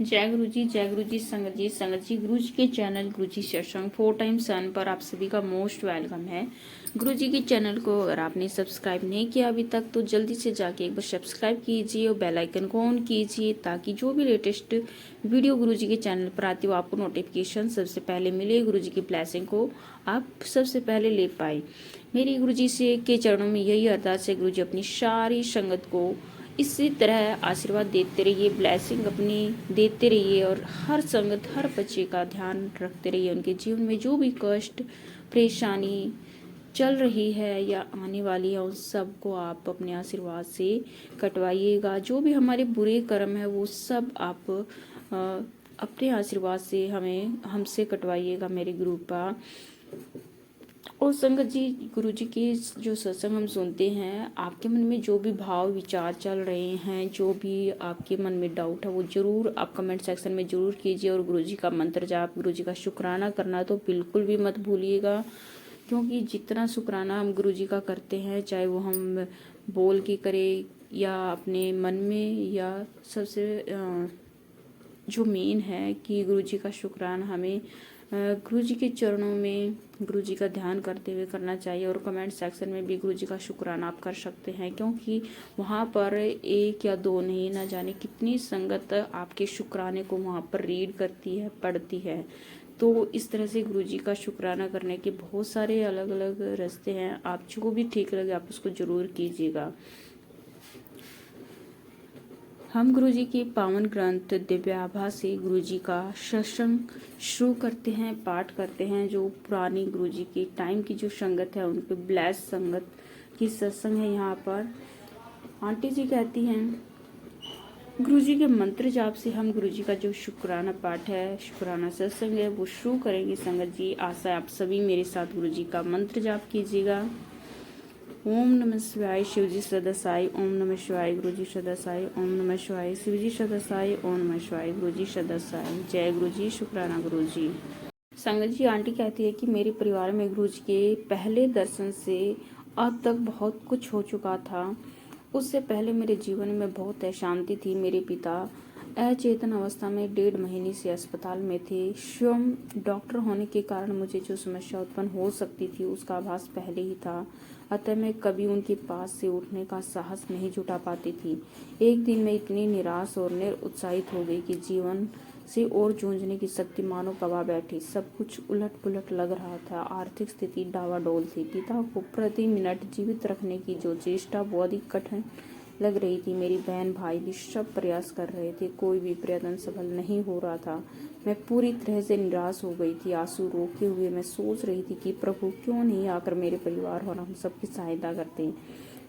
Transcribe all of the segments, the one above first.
जय गुरु जी संगत जी गुरु जी के चैनल गुरु जी सत्संग 4 टाइम सन पर आप सभी का मोस्ट वेलकम है। गुरु जी के चैनल को अगर आपने सब्सक्राइब नहीं किया अभी तक तो जल्दी से जाके एक बार सब्सक्राइब कीजिए और बेल आइकन को ऑन कीजिए ताकि जो भी लेटेस्ट वीडियो गुरु जी के चैनल पर आती हो आपको नोटिफिकेशन सबसे पहले मिले, गुरु जी की ब्लेसिंग को आप सबसे पहले ले पाए। मेरी गुरु जी से के चरणों में यही अरदास है, गुरु जी अपनी सारी संगत को इसी तरह आशीर्वाद देते रहिए, ब्लेसिंग अपनी देते रहिए और हर संगत हर बच्चे का ध्यान रखते रहिए। उनके जीवन में जो भी कष्ट परेशानी चल रही है या आने वाली है उन सबको आप अपने आशीर्वाद से कटवाइएगा। जो भी हमारे बुरे कर्म है वो सब आप अपने आशीर्वाद से हमसे कटवाइएगा मेरे गुरु पा। और संगत जी गुरु जी की जो सत्संग हम सुनते हैं, आपके मन में जो भी भाव विचार चल रहे हैं, जो भी आपके मन में डाउट है वो जरूर आप कमेंट सेक्शन में जरूर कीजिए। और गुरु जी का मंत्र जाप, गुरु जी का शुक्राना करना तो बिल्कुल भी मत भूलिएगा, क्योंकि जितना शुक्राना हम गुरु जी का करते हैं, चाहे वो हम बोल के करें या अपने मन में, या सबसे जो मेन है कि गुरु जी का शुक्राना हमें गुरु जी के चरणों में गुरु जी का ध्यान करते हुए करना चाहिए। और कमेंट सेक्शन में भी गुरु जी का शुक्राना आप कर सकते हैं, क्योंकि वहाँ पर एक या दो नहीं, ना जाने कितनी संगत आपके शुक्राने को वहाँ पर रीड करती है, पढ़ती है। तो इस तरह से गुरु जी का शुक्राना करने के बहुत सारे अलग अलग रास्ते हैं, आप जो भी ठीक लगे आप उसको जरूर कीजिएगा। हम गुरु जी के पावन ग्रंथ दिव्य आभा से गुरु जी का सत्संग शुरू करते हैं, पाठ करते हैं। जो पुरानी गुरु जी के टाइम की जो संगत है उनके ब्लेस संगत की सत्संग है। यहाँ पर आंटी जी कहती हैं गुरु जी के मंत्र जाप से हम गुरु जी का जो शुक्राना पाठ है, शुक्राना सत्संग है वो शुरू करेंगे। संगत जी आशा है आप सभी मेरे साथ गुरु जी का मंत्र जाप कीजिएगा। ओम नमः शिवाय शिवजी सदा साई, ओम नमः शिवाय गुरुजी सदा साई, ओम नमः शिवाय शिवजी सदा साई, ओम नमः शिवाय गुरुजी सदा साई। जय गुरुजी, शुक्राना गुरुजी। संगत जी आंटी कहती है कि मेरे परिवार में गुरुजी के पहले दर्शन से अब तक बहुत कुछ हो चुका था। उससे पहले मेरे जीवन में बहुत अशांति थी। मेरे पिता अचेतन अवस्था में 1.5 महीने से अस्पताल में थे। स्वयं डॉक्टर होने के कारण मुझे जो समस्या उत्पन्न हो सकती थी उसका आभास पहले ही था, अतः मैं कभी उनके पास से उठने का साहस नहीं जुटा पाती थी। एक दिन मैं इतनी निराश और निरुत्साहित हो गई कि जीवन से और जूझने की शक्ति मानो गवा बैठी। सब कुछ उलट पुलट लग रहा था। आर्थिक स्थिति डावाडोल थी। पिता को प्रति मिनट जीवित रखने की जो चेष्टा वो अधिक कठिन लग रही थी। मेरी बहन भाई भी सब प्रयास कर रहे थे, कोई भी प्रयत्न सफल नहीं हो रहा था। मैं पूरी तरह से निराश हो गई थी। आंसू रोके हुए मैं सोच रही थी कि प्रभु क्यों नहीं आकर मेरे परिवार और हम सबकी सहायता करते।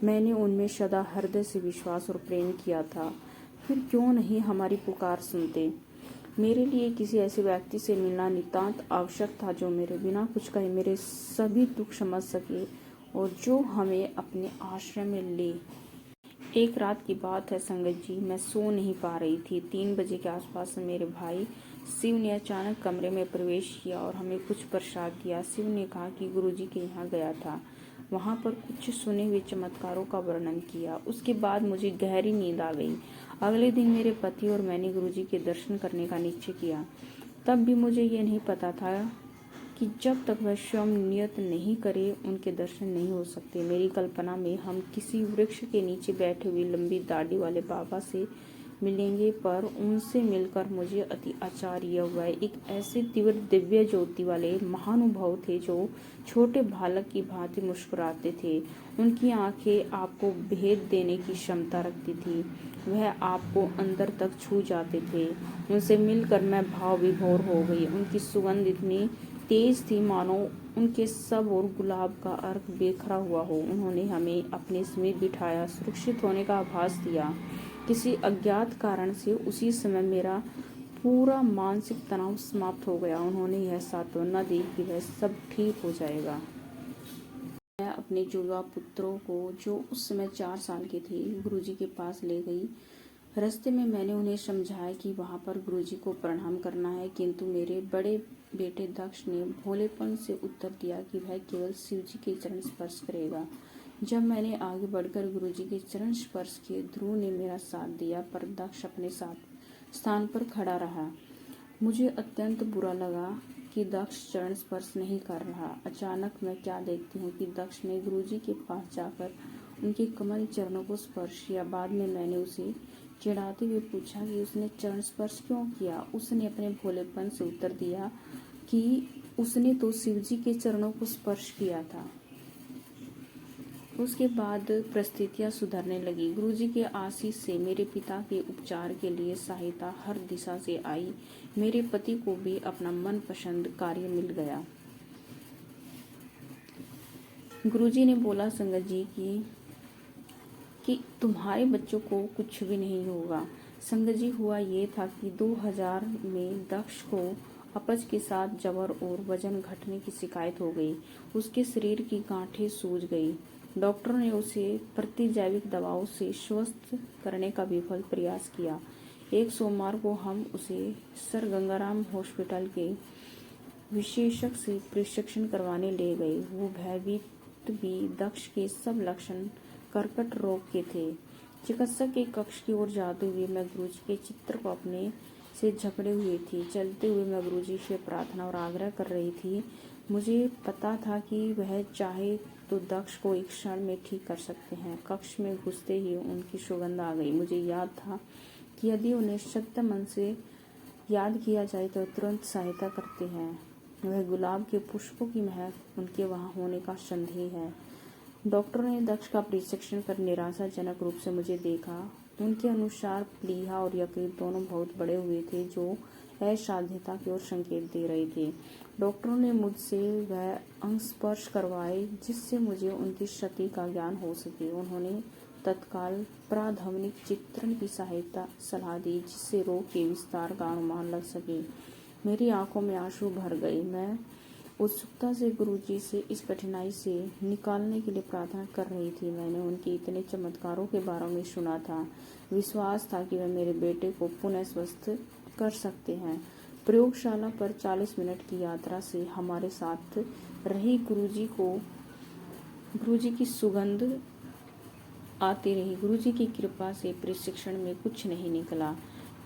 मैंने उनमें सदा हृदय से विश्वास और प्रेम किया था, फिर क्यों नहीं हमारी पुकार सुनते। मेरे लिए किसी ऐसे व्यक्ति से मिलना नितांत आवश्यक था जो मेरे बिना कुछ कहे मेरे सभी दुख समझ सके और जो हमें अपने आश्रय में ले। एक रात की बात है संगत जी, मैं सो नहीं पा रही थी। 3 बजे के आसपास मेरे भाई शिव ने अचानक कमरे में प्रवेश किया और हमें कुछ प्रसाद दिया। शिव ने कहा कि गुरुजी के यहाँ गया था, वहाँ पर कुछ सुने हुए चमत्कारों का वर्णन किया। उसके बाद मुझे गहरी नींद आ गई। अगले दिन मेरे पति और मैंने गुरुजी के दर्शन करने का निश्चय किया। तब भी मुझे ये नहीं पता था कि जब तक वह स्वयं नियत नहीं करे उनके दर्शन नहीं हो सकते। मेरी कल्पना में हम किसी वृक्ष के नीचे बैठे हुए लंबी दाढ़ी वाले बाबा से मिलेंगे, पर उनसे मिलकर मुझे अति आश्चर्य हुआ। एक ऐसे तीव्र दिव्य ज्योति वाले महानुभाव थे जो छोटे बालक की भांति मुस्कुराते थे। उनकी आंखें आपको भेद देने की क्षमता रखती थी। वह आपको अंदर तक छू जाते थे। उनसे मिलकर मैं भाव विभोर हो गई। उनकी सुगंध इतनी तेज थी मानो उनके सब और गुलाब का अर्क बिखरा हुआ हो। उन्होंने हमें अपने समीप बिठाया, सुरक्षित होने का आभास दिया। किसी अज्ञात कारण से उसी समय मेरा पूरा मानसिक तनाव समाप्त हो गया। उन्होंने यह सांत्वना दी कि वह सब ठीक हो जाएगा। मैं अपने जुड़वा पुत्रों को, जो उस समय 4 साल के थे, गुरुजी के पास ले गई। रास्ते में मैंने उन्हें समझाया कि वहाँ पर गुरुजी को प्रणाम करना है, किंतु मेरे बड़े बेटे दक्ष ने भोलेपन से उत्तर दिया कि वह केवल शिवजी के चरण स्पर्श करेगा। जब मैंने आगे बढ़कर गुरुजी के चरण स्पर्श किए, ध्रुव ने मेरा साथ दिया, पर दक्ष अपने साथ स्थान पर खड़ा रहा। मुझे अत्यंत बुरा लगा कि दक्ष चरण स्पर्श नहीं कर रहा। अचानक मैं क्या देखती हूँ कि दक्ष ने गुरुजी के पास जाकर उनके कमल चरणों को स्पर्श किया। बाद में मैंने उसे चिढ़ाते हुए पूछा कि उसने चरण स्पर्श क्यों किया। उसने अपने भोलेपन से उत्तर दिया कि उसने तो शिवजी के चरणों को स्पर्श किया था। उसके बाद परिस्थितियां सुधरने लगी। गुरुजी के आशीष से मेरे पिता के उपचार के लिए सहायता हर दिशा से आई। मेरे पति को भी अपना मनपसंद कार्य मिल गया। गुरुजी ने बोला संगत जी कि तुम्हारे बच्चों को कुछ भी नहीं होगा। संगत जी, हुआ ये था कि 2000 में दक्ष को अपच के साथ जबर और वजन घटने की शिकायत हो गई। उसके शरीर की गांठें सूज गई। डॉक्टर ने उसे प्रतिजैविक दवाओं से स्वस्थ करने का विफल प्रयास किया। एक सोमवार को हम उसे सर गंगाराम हॉस्पिटल के विशेषज्ञ से प्रशिक्षण करवाने ले गए। वो भयभीत भी दक्ष के सब लक्षण कर्कट रोग के थे। चिकित्सक के कक्ष की ओर जाते हुए मैं गुरुजी के चित्र को अपने से झपड़े हुए थी। चलते हुए मैं गुरुजी से प्रार्थना और आग्रह कर रही थी। मुझे पता था कि वह चाहे तो दक्ष को एक क्षण में ठीक कर सकते हैं। कक्ष में घुसते ही उनकी सुगंध आ गई। मुझे याद था कि यदि उन्हें सत्य मन से याद किया जाए तो तुरंत सहायता करते हैं। वह गुलाब के पुष्पों की महक उनके वहां होने का संदेह है। डॉक्टर ने दक्ष का परीक्षण कर निराशाजनक रूप से मुझे देखा। उनके अनुसार प्लीहा और यकृत दोनों बहुत बड़े हुए थे, जो असाध्यता की ओर संकेत दे रहे थे। डॉक्टरों ने मुझसे वह अंग स्पर्श करवाए जिससे मुझे उनकी क्षति का ज्ञान हो सके। उन्होंने तत्काल प्राथमिक चित्रण की सलाह दी जिससे रोग के विस्तार का अनुमान लग सके। मेरी आंखों में आंसू भर गए। मैं उत्सुकता से गुरुजी से इस कठिनाई से निकालने के लिए प्रार्थना कर रही थी। मैंने उनके इतने चमत्कारों के बारे में सुना था। विश्वास था कि वे मेरे बेटे को पुनः स्वस्थ कर सकते हैं। प्रयोगशाला पर 40 मिनट की यात्रा से हमारे साथ रही गुरुजी की सुगंध आती रही। गुरुजी की कृपा से प्रशिक्षण में कुछ नहीं निकला।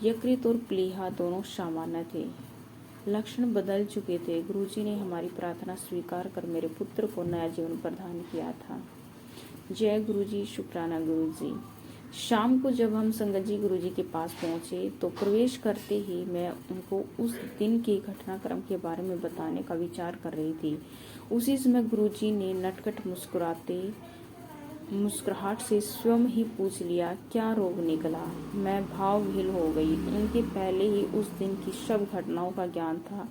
यकृत और प्लीहा दोनों सामान्य थे। लक्षण बदल चुके थे। गुरुजी ने हमारी प्रार्थना स्वीकार कर मेरे पुत्र को नया जीवन प्रदान किया था। जय गुरुजी, शुक्राना गुरुजी। शाम को जब हम संगत जी गुरुजी के पास पहुंचे तो प्रवेश करते ही मैं उनको उस दिन के घटनाक्रम के बारे में बताने का विचार कर रही थी। उसी समय गुरुजी ने नटखट मुस्कुराहट से स्वयं ही पूछ लिया, क्या रोग निकला। मैं भावविह्वल हो गई। उनके पहले ही उस दिन की सब घटनाओं का ज्ञान था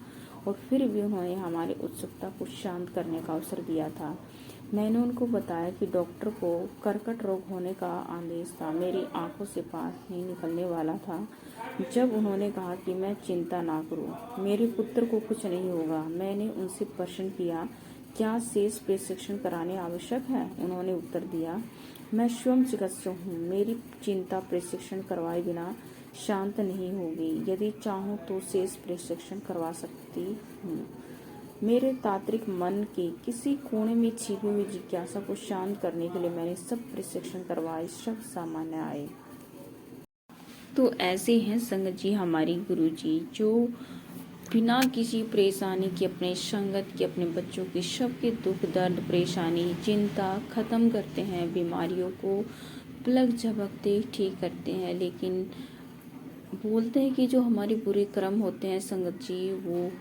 और फिर भी उन्होंने हमारी उत्सुकता को शांत करने का अवसर दिया था। मैंने उनको बताया कि डॉक्टर को कर्कट रोग होने का आदेश था। मेरी आंखों से पानी निकलने वाला था जब उन्होंने कहा कि मैं चिंता ना करूं, मेरे पुत्र को कुछ नहीं होगा। मैंने उनसे प्रश्न किया, क्या शेष प्रशिक्षण कराने आवश्यक है। उन्होंने उत्तर दिया, मैं स्वयं चिकित्सक हूँ, मेरी चिंता प्रशिक्षण करवाए बिना शांत नहीं होगी। यदि चाहूँ तो शेष प्रशिक्षण करवा सकती हूँ। मेरे तांत्रिक मन के किसी कोने में छिपी हुई जिज्ञासा को शांत करने के लिए मैंने सब प्रशिक्षण करवाए। सब सामान्य आए। तो ऐसे हैं संगत जी हमारी गुरुजी, जो बिना किसी परेशानी के अपने संगत के, अपने बच्चों के सबके दुख दर्द परेशानी चिंता खत्म करते हैं। बीमारियों को पलक झपकते ठीक करते हैं। लेकिन बोलते हैं कि जो हमारे बुरे कर्म होते हैं संगत जी, वो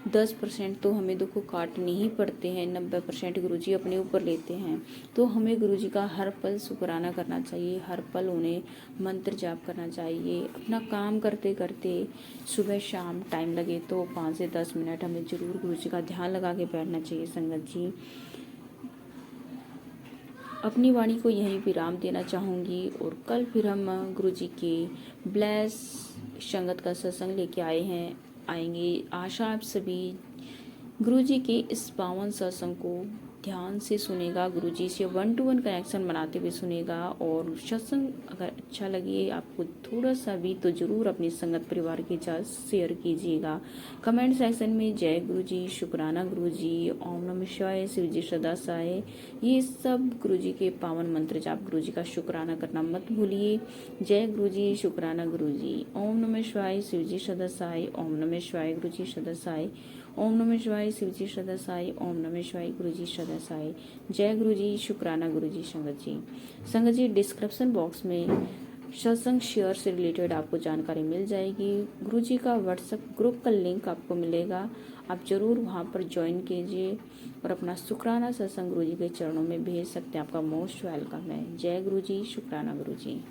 10% तो हमें दुख काटने ही पड़ते हैं, 90% गुरुजी अपने ऊपर लेते हैं। तो हमें गुरुजी का हर पल शुक्राना करना चाहिए, हर पल उन्हें मंत्र जाप करना चाहिए। अपना काम करते करते सुबह शाम टाइम लगे तो 5 से 10 मिनट हमें जरूर गुरुजी का ध्यान लगा के बैठना चाहिए। संगत जी, अपनी वाणी को यहीं विराम देना चाहूँगी और कल फिर हम गुरुजी के ब्लेस संगत का सत्संग लेके आएंगे। आशा आप सभी गुरुजी के इस पावन सत्संग को ध्यान से सुनेगा, गुरुजी से 1 to 1 कनेक्शन बनाते हुए सुनेगा। और सत्संग अगर अच्छा लगे आपको थोड़ा सा भी तो ज़रूर अपनी संगत परिवार के साथ शेयर कीजिएगा। कमेंट सेक्शन में जय गुरुजी, शुक्राना गुरुजी, ओम नमः शिवाय, शिवजी सदा साय, ये सब गुरुजी के पावन मंत्र जाप गुरुजी का शुक्राना करना मत भूलिए। जय गुरुजी, शुक्राना गुरुजी, ओम नमः शिवाय, शिवजी सदा साय, ओम नमः शिवाय, गुरुजी सदा साय, ओम नमः शिवाय, शिवजी सदा साई, ओम नमः शिवाय, गुरुजी सदा साई। जय गुरुजी, शुक्राना गुरुजी। संगत जी डिस्क्रिप्शन बॉक्स में सत्संग शेयर से रिलेटेड आपको जानकारी मिल जाएगी। गुरुजी का व्हाट्सएप ग्रुप का लिंक आपको मिलेगा, आप जरूर वहां पर ज्वाइन कीजिए और अपना शुक्राना सत्संग गुरुजी के चरणों में भेज सकते हैं। आपका मोस्ट वेलकम है। जय गुरुजी, शुक्राना गुरुजी।